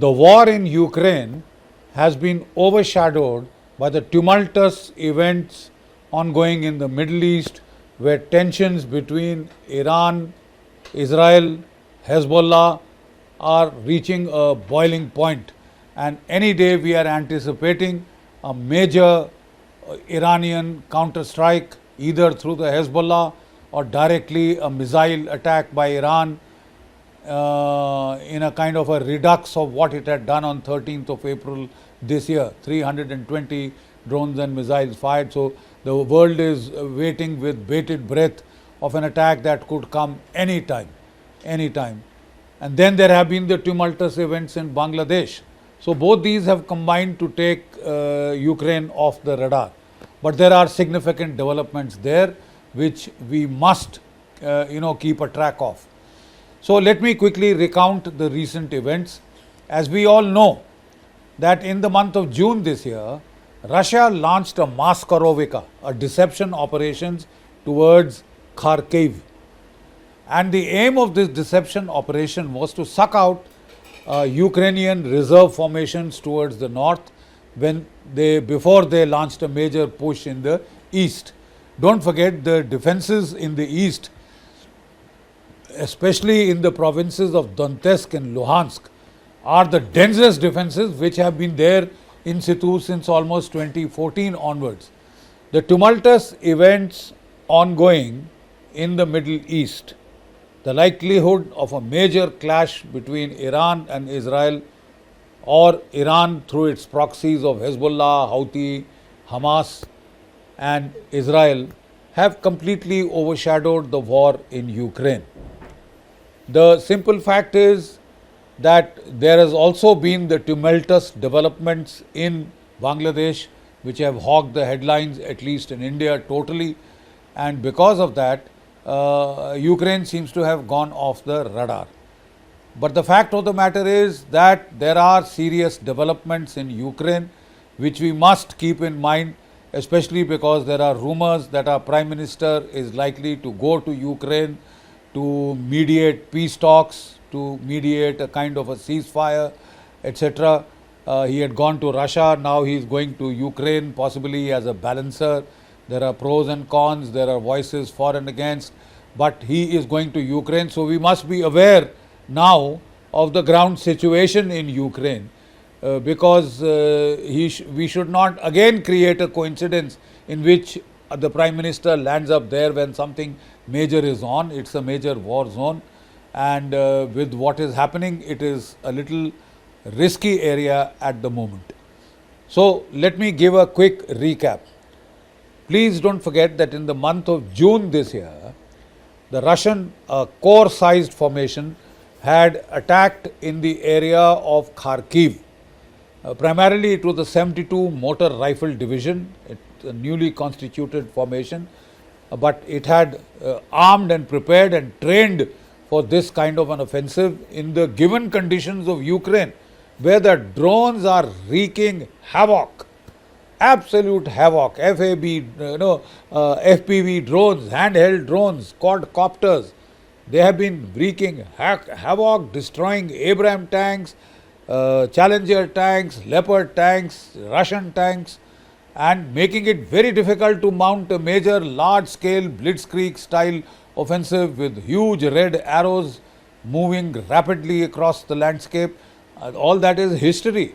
the war in Ukraine has been overshadowed by the tumultuous events ongoing in the Middle East, where tensions between Iran, Israel, Hezbollah are reaching a boiling point. And any day we are anticipating a major Iranian counter-strike, either through the Hezbollah or directly a missile attack by Iran in a kind of a redux of what it had done on 13th of April this year, 320 drones and missiles fired. So the world is waiting with bated breath of an attack that could come anytime. And then there have been the tumultuous events in Bangladesh. So both these have combined to take Ukraine off the radar. But there are significant developments there which we must keep a track of. So let me quickly recount the recent events. As we all know, that in the month of June this year, Russia launched a Masarova, a deception operations towards Kharkiv. And the aim of this deception operation was to suck out Ukrainian reserve formations towards the north before they launched a major push in the east. Don't forget, the defenses in the east, especially in the provinces of Donetsk and Luhansk, are the densest defenses which have been there in situ since almost 2014 onwards. The tumultuous events ongoing in the Middle East, the likelihood of a major clash between Iran and Israel, or Iran through its proxies of Hezbollah, Houthi, Hamas and Israel, have completely overshadowed the war in Ukraine. The simple fact is that there has also been the tumultuous developments in Bangladesh which have hogged the headlines, at least in India, totally, and because of that Ukraine seems to have gone off the radar. But the fact of the matter is that there are serious developments in Ukraine which we must keep in mind, especially because there are rumors that our Prime Minister is likely to go to Ukraine to mediate peace talks, to mediate a kind of a ceasefire, etc. He had gone to Russia, now he is going to Ukraine, possibly as a balancer. There are pros and cons, there are voices for and against, but he is going to Ukraine. So we must be aware now of the ground situation in Ukraine because we should not again create a coincidence in which the Prime Minister lands up there when something major is on. It's a major war zone, and with what is happening, it is a little risky area at the moment. So let me give a quick recap. Please don't forget that in the month of June this year, the Russian corps-sized formation had attacked in the area of Kharkiv. Primarily it was the 72 Motor Rifle Division, a newly constituted formation, but it had armed and prepared and trained for this kind of an offensive in the given conditions of Ukraine, where the drones are wreaking havoc, absolute havoc. FPV drones, handheld drones, quadcopters, they have been wreaking havoc, destroying Abrams tanks, Challenger tanks, Leopard tanks, Russian tanks, and making it very difficult to mount a major large-scale blitzkrieg style offensive with huge red arrows moving rapidly across the landscape. All that is history.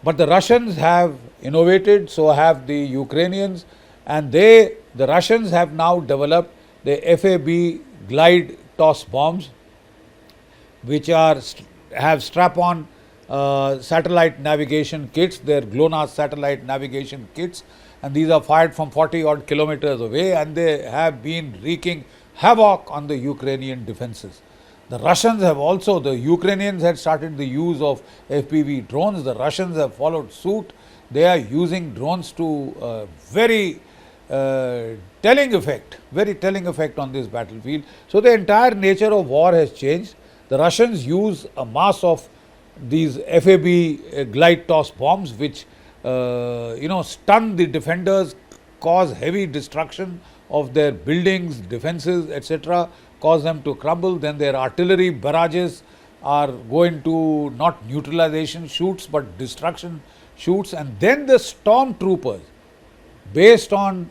But the Russians have innovated, so have the Ukrainians, and the Russians have now developed the FAB glide toss bombs, which have strap-on satellite navigation kits. They're GLONASS satellite navigation kits, and these are fired from 40 odd kilometers away, and they have been wreaking havoc on the Ukrainian defenses. The Russians have also, the Ukrainians had started the use of FPV drones, the Russians have followed suit. They are using drones to very telling effect on this battlefield. So the entire nature of war has changed. The Russians use a mass of these FAB glide toss bombs which stun the defenders, cause heavy destruction of their buildings, defenses, etc., cause them to crumble. Then their artillery barrages are going to not neutralization shoots but destruction shoots, and then the stormtroopers, based on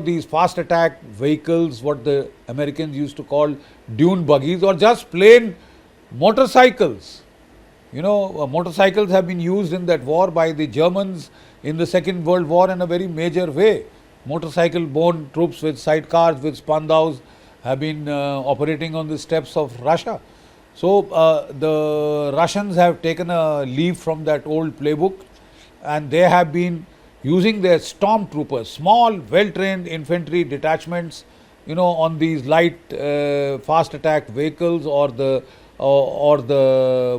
these fast attack vehicles, what the Americans used to call dune buggies, or just plain motorcycles. Motorcycles have been used in that war by the Germans in the Second World War in a very major way. Motorcycle-borne troops with sidecars, with spandaus, have been operating on the steppes of Russia. So the Russians have taken a leaf from that old playbook, and they have been using their stormtroopers, small, well-trained infantry detachments, on these light fast attack vehicles, or the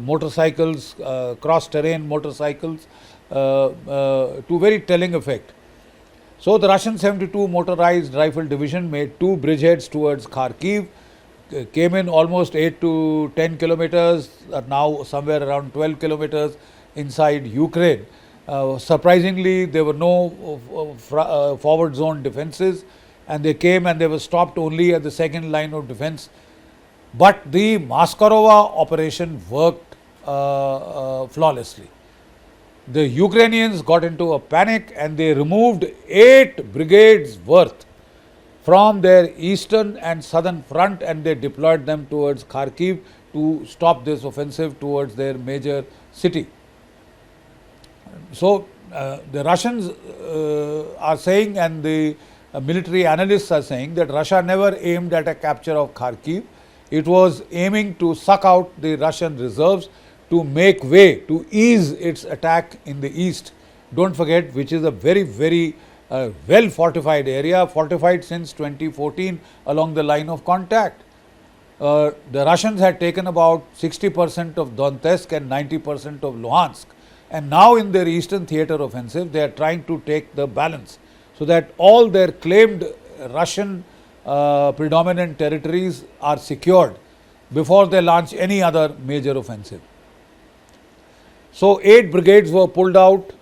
motorcycles, cross-terrain motorcycles, to very telling effect. So the Russian 72 motorized rifle division made 2 bridgeheads towards Kharkiv, came in almost 8 to 10 kilometers, now somewhere around 12 kilometers inside Ukraine. Surprisingly, there were no forward zone defenses, and they came and they were stopped only at the second line of defense. But the Masarova operation worked flawlessly. The Ukrainians got into a panic and they removed 8 brigades worth from their eastern and southern front, and they deployed them towards Kharkiv to stop this offensive towards their major city. So the Russians are saying, and the military analysts are saying, that Russia never aimed at a capture of Kharkiv. It was aiming to suck out the Russian reserves to make way, to ease its attack in the east. Don't forget, which is a very, very well fortified area, fortified since 2014 along the line of contact. The Russians had taken about 60% of Donetsk and 90% of Luhansk, and now in their eastern theatre offensive they are trying to take the balance, so that all their claimed Russian predominant territories are secured before they launch any other major offensive. So 8 brigades were pulled out.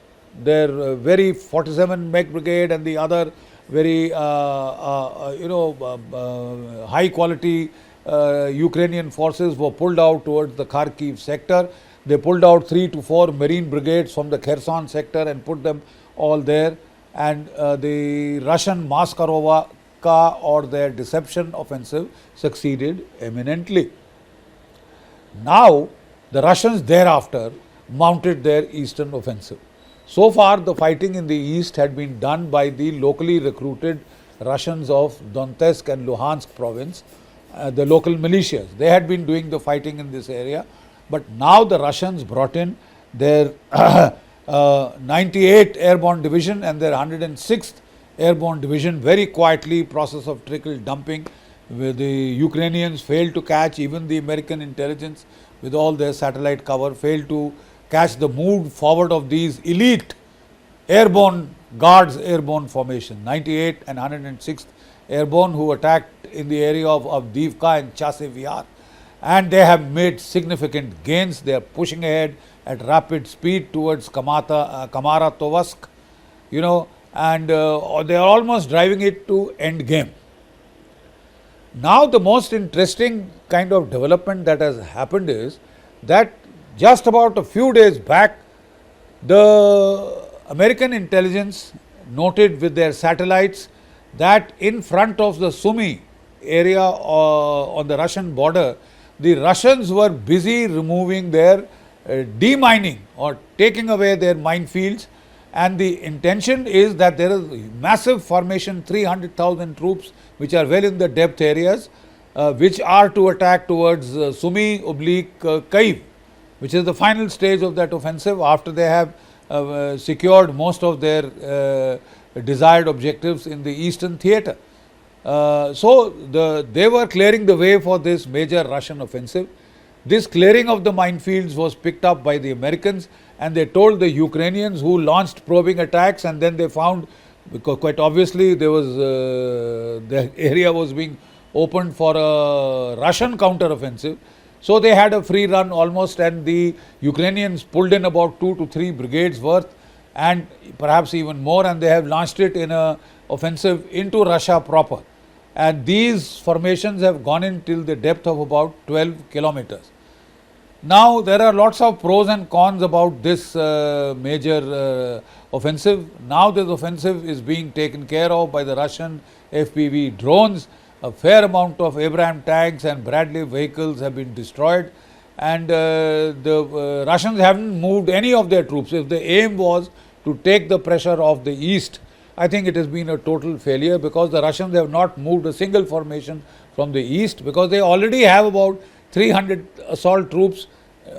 Their very 47 Mech brigade and the other very high quality Ukrainian forces were pulled out towards the Kharkiv sector. They pulled out 3 to 4 marine brigades from the Kherson sector and put them all there, and the Russian Masarova or their deception offensive succeeded eminently. Now the Russians thereafter mounted their eastern offensive. So far the fighting in the east had been done by the locally recruited Russians of Donetsk and Luhansk province, the local militias. They had been doing the fighting in this area, but now the Russians brought in their 98th Airborne Division and their 106th Airborne Division very quietly, process of trickle dumping, where the Ukrainians failed to catch, even the American intelligence with all their satellite cover failed to catch the move forward of these elite airborne guards, airborne formation, 98th and 106th Airborne, who attacked in the area of Avdiivka and Chasev Yar, and they have made significant gains. They are pushing ahead at rapid speed towards Kamaratovsk, and they are almost driving it to end game. Now the most interesting kind of development that has happened is that just about a few days back, the American intelligence noted with their satellites that in front of the Sumy area on the Russian border, the Russians were busy removing their demining or taking away their minefields, and the intention is that there is massive formation, 300,000 troops which are well in the depth areas, which are to attack towards Sumy/Kyiv, which is the final stage of that offensive after they have secured most of their desired objectives in the eastern theatre. So they were clearing the way for this major Russian offensive. This clearing of the minefields was picked up by the Americans, and they told the Ukrainians, who launched probing attacks, and then they found, because quite obviously there was the area was being opened for a Russian counter-offensive. So they had a free run almost, and the Ukrainians pulled in about 2 to 3 brigades worth and perhaps even more, and they have launched it in an offensive into Russia proper. And these formations have gone in till the depth of about 12 kilometers. Now, there are lots of pros and cons about this major offensive. Now, this offensive is being taken care of by the Russian FPV drones. A fair amount of Abraham tanks and Bradley vehicles have been destroyed, and the Russians haven't moved any of their troops. If the aim was to take the pressure off the east, I think it has been a total failure, because the Russians have not moved a single formation from the east, because they already have about 300 assault troops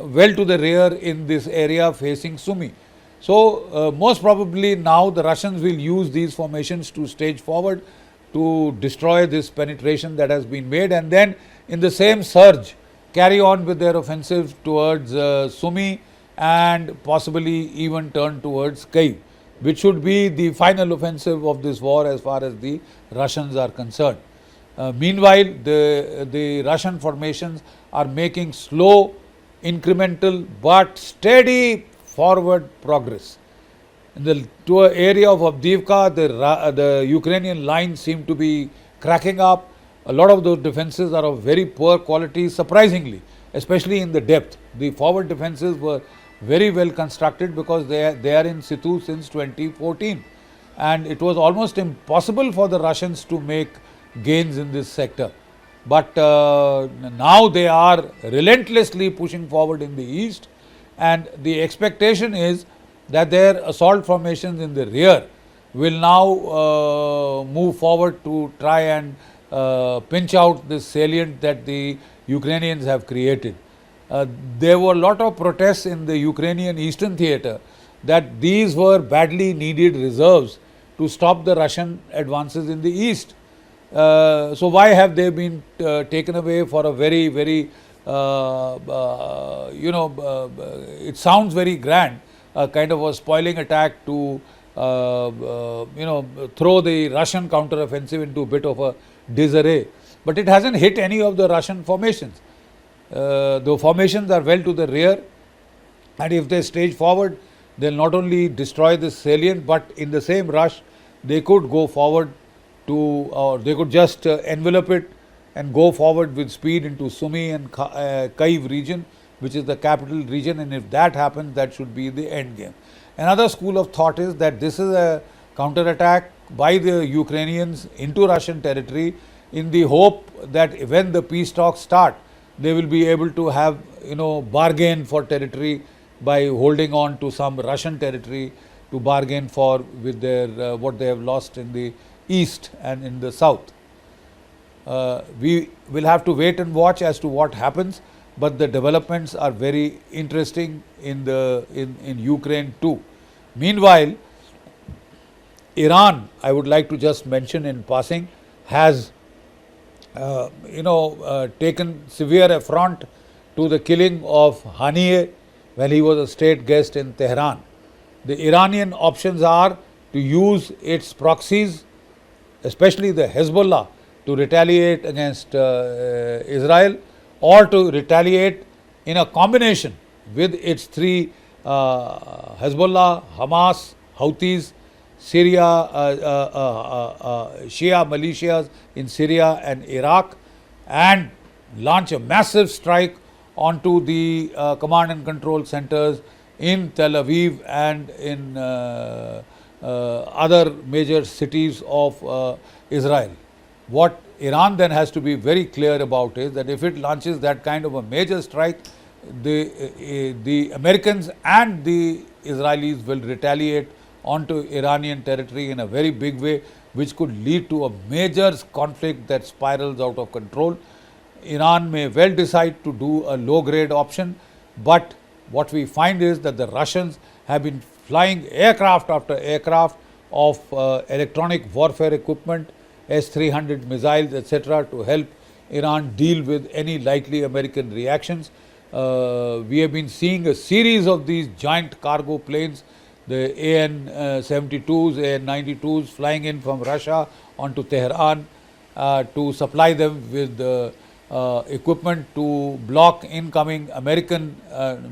well to the rear in this area facing Sumy. So, most probably now the Russians will use these formations to stage forward to destroy this penetration that has been made, and then in the same surge carry on with their offensive towards Sumy and possibly even turn towards Kyiv, which should be the final offensive of this war as far as the Russians are concerned. Meanwhile, the Russian formations are making slow, incremental but steady forward progress. In the area of Avdiivka, the Ukrainian lines seem to be cracking up. A lot of those defenses are of very poor quality, surprisingly, especially in the depth. The forward defenses were very well constructed, because they are in situ since 2014, and it was almost impossible for the Russians to make gains in this sector. But now they are relentlessly pushing forward in the east, and the expectation is that their assault formations in the rear will now move forward to try and pinch out this salient that the Ukrainians have created. There were a lot of protests in the Ukrainian eastern theatre that these were badly needed reserves to stop the Russian advances in the east. So why have they been taken away for a very, very, it sounds very grand, kind of a spoiling attack to, throw the Russian counter-offensive into a bit of a disarray. But it hasn't hit any of the Russian formations. The formations are well to the rear, and if they stage forward, they'll not only destroy this salient, but in the same rush, they could go forward to, or they could just envelop it and go forward with speed into Sumy and Kyiv region, which is the capital region, and if that happens, that should be the end game. Another school of thought is that this is a counter-attack by the Ukrainians into Russian territory in the hope that when the peace talks start, they will be able to have, bargain for territory by holding on to some Russian territory to bargain for with their what they have lost in the east and in the south. We will have to wait and watch as to what happens, but the developments are very interesting in Ukraine too. Meanwhile, Iran, I would like to just mention in passing, has taken severe affront to the killing of Haniyeh when he was a state guest in Tehran. The Iranian options are to use its proxies, especially the Hezbollah, to retaliate against Israel, or to retaliate in a combination with its three Hezbollah, Hamas, Houthis, Syria, Shia militias in Syria and Iraq, and launch a massive strike onto the command and control centers in Tel Aviv and in other major cities of Israel. What Iran then has to be very clear about is that if it launches that kind of a major strike, the Americans and the Israelis will retaliate onto Iranian territory in a very big way, which could lead to a major conflict that spirals out of control. Iran may well decide to do a low-grade option, but what we find is that the Russians have been flying aircraft after aircraft of electronic warfare equipment, S-300 missiles, etc., to help Iran deal with any likely American reactions. We have been seeing a series of these giant cargo planes, the AN-72s, AN-92s, flying in from Russia onto Tehran to supply them with equipment to block incoming American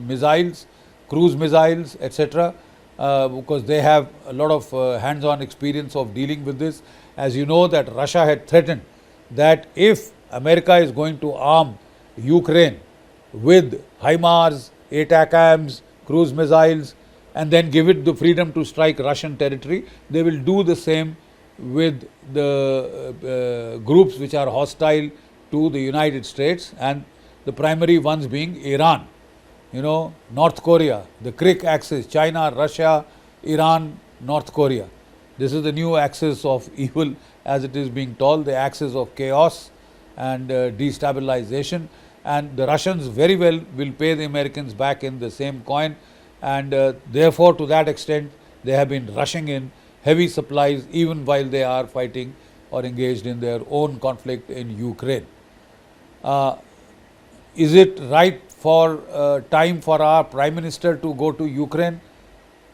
missiles, cruise missiles, etc., because they have a lot of hands-on experience of dealing with this. As you know, that Russia had threatened that if America is going to arm Ukraine with HIMARS, ATACMS, cruise missiles, and then give it the freedom to strike Russian territory. They will do the same with the groups which are hostile to the United States, and the primary ones being Iran, North Korea, the CRIC axis, China, Russia, Iran, North Korea. This is the new axis of evil, as it is being told, the axis of chaos and destabilization. And the Russians very well will pay the Americans back in the same coin, and therefore to that extent they have been rushing in heavy supplies even while they are fighting or engaged in their own conflict in Ukraine. Is it right for time for our Prime Minister to go to Ukraine?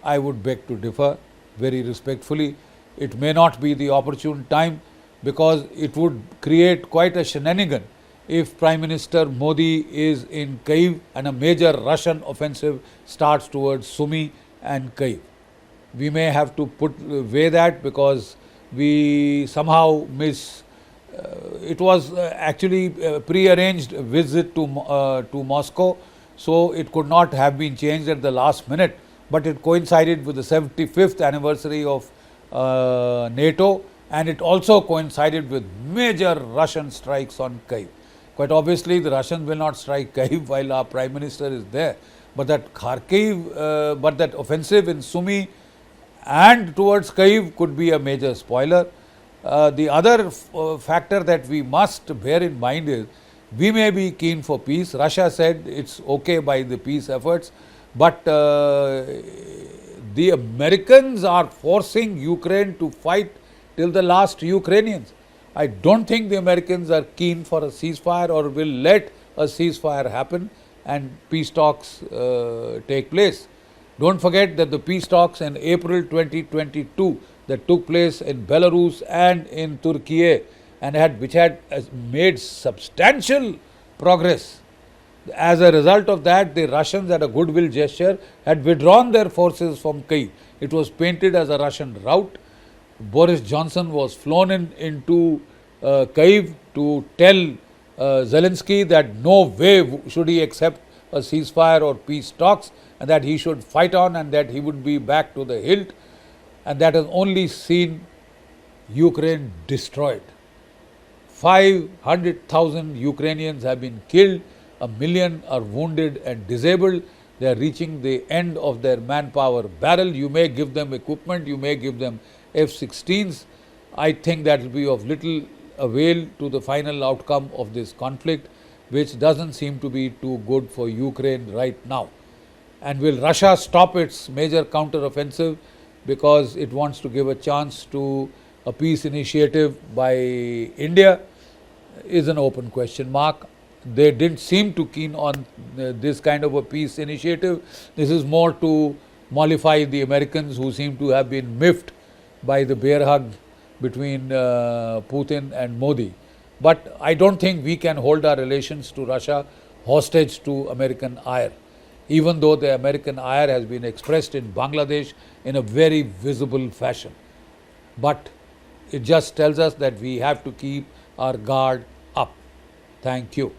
I would beg to differ very respectfully. It may not be the opportune time, because it would create quite a shenanigan if Prime Minister Modi is in Kyiv and a major Russian offensive starts towards Sumy and Kyiv. We may have to weigh that, because we somehow miss. It was actually a pre-arranged visit to Moscow, so it could not have been changed at the last minute, but it coincided with the 75th anniversary of NATO, and it also coincided with major Russian strikes on Kyiv. Quite obviously, the Russians will not strike Kyiv while our Prime Minister is there, but that Kharkiv, but that offensive in Sumy and towards Kyiv could be a major spoiler. The other factor that we must bear in mind is, we may be keen for peace. Russia said it's okay by the peace efforts, but the Americans are forcing Ukraine to fight till the last Ukrainians. I don't think the Americans are keen for a ceasefire or will let a ceasefire happen and peace talks take place. Don't forget that the peace talks in April 2022 that took place in Belarus and in Turkey, and which had made substantial progress. As a result of that, the Russians, at a goodwill gesture, had withdrawn their forces from Kyiv. It was painted as a Russian rout. Boris Johnson was flown into Kyiv to tell Zelensky that no way should he accept a ceasefire or peace talks, and that he should fight on, and that he would be back to the hilt. And that has only seen Ukraine destroyed. 500,000 Ukrainians have been killed, 1 million are wounded and disabled. They are reaching the end of their manpower barrel. You may give them equipment, you may give them F-16s. I think that will be of little avail to the final outcome of this conflict, which doesn't seem to be too good for Ukraine right now. And will Russia stop its major counter-offensive because it wants to give a chance to a peace initiative by India, is an open question mark. They didn't seem too keen on this kind of a peace initiative. This is more to mollify the Americans, who seem to have been miffed by the bear hug between Putin and Modi. But I don't think we can hold our relations to Russia hostage to American ire, even though the American ire has been expressed in Bangladesh in a very visible fashion. But it just tells us that we have to keep our guard up. Thank you.